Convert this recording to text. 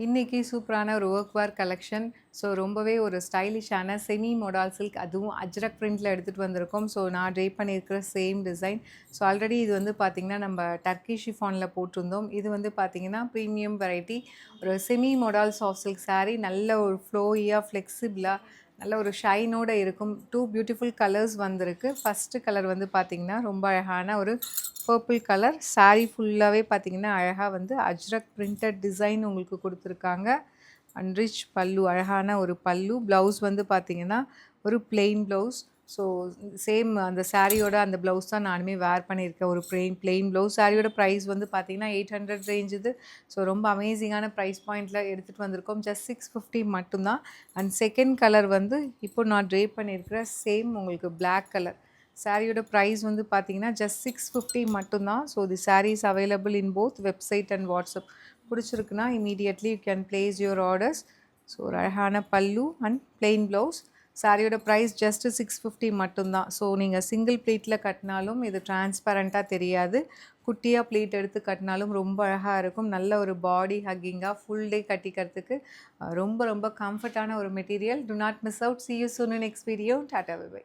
இன்னைக்கு சூப்பரான ஒரு ஒர்க் வேர் கலெக்ஷன். ஸோ ரொம்பவே ஒரு ஸ்டைலிஷான செமி மோடால் சில்க், அதுவும் அஜ்ரக் பிரிண்ட்டில் எடுத்துகிட்டு வந்திருக்கோம். ஸோ நான் ட்ரை பண்ணியிருக்கிற சேம் டிசைன். ஸோ ஆல்ரெடி இது வந்து பார்த்திங்கன்னா நம்ம டர்க்கி ஷிஃபானில் போட்டிருந்தோம். இது வந்து பார்த்திங்கன்னா ப்ரீமியம் வெரைட்டி, ஒரு செமி மோடால் சாஃப்ட் சில்க் saree. நல்ல ஒரு ஃப்ளோயியாக ஃப்ளெக்சிபிளாக நல்ல ஒரு ஷைனோடு இருக்கும். 2 பியூட்டிஃபுல் கலர்ஸ் வந்திருக்கு. ஃபஸ்ட்டு கலர் வந்து பார்த்திங்கன்னா ரொம்ப அழகான ஒரு பர்பிள் கலர். saree ஃபுல்லாகவே பார்த்திங்கன்னா அழகாக வந்து அஜ்ரக் பிரிண்டட் டிசைன் உங்களுக்கு கொடுத்துருக்காங்க. அண்ட் ரிச் பல்லு, அழகான ஒரு பல்லு. ப்ளவுஸ் வந்து பார்த்திங்கன்னா ஒரு பிளெயின் ப்ளவுஸ். ஸோ சேம் அந்த சாரியோட அந்த ப்ளவுஸ் தான் நானுமே வேர் பண்ணியிருக்கேன். ஒரு பிளெயின் ப்ளவுஸ். சாரியோட ப்ரைஸ் வந்து பார்த்திங்கன்னா 800 ரேஞ்ச் இது. ஸோ ரொம்ப அமேசிங்கான ப்ரைஸ் பாயிண்டில் எடுத்துகிட்டு வந்திருக்கோம். ஜஸ்ட் 650 மட்டும்தான். அண்ட் செகண்ட் கலர் வந்து இப்போ நான் ட்ரே பண்ணியிருக்கிற சேம் உங்களுக்கு பிளாக் கலர். சாரியோட ப்ரைஸ் வந்து பார்த்தீங்கன்னா ஜஸ்ட் 650 மட்டும்தான். So the sari is available in both website and WhatsApp. பிடிச்சிருக்குன்னா immediately you can place your orders. So ஒரு அழகான பல்லு அண்ட் பிளெயின் ப்ளவுஸ். சாரியோட ப்ரைஸ் ஜஸ்ட்டு 650 மட்டும்தான். ஸோ நீங்கள் சிங்கிள் ப்ளீட்டில் கட்டினாலும் இது டிரான்ஸ்பரண்ட்டாக தெரியாது. குட்டியாக ப்ளீட் எடுத்து கட்டினாலும் ரொம்ப அழகாக இருக்கும். நல்ல ஒரு பாடி ஹக்கிங்காக ஃபுல் டே கட்டிக்கிறதுக்கு ரொம்ப ரொம்ப கம்ஃபர்டான ஒரு material. Do not miss out. See you soon in next video. Tata bye by.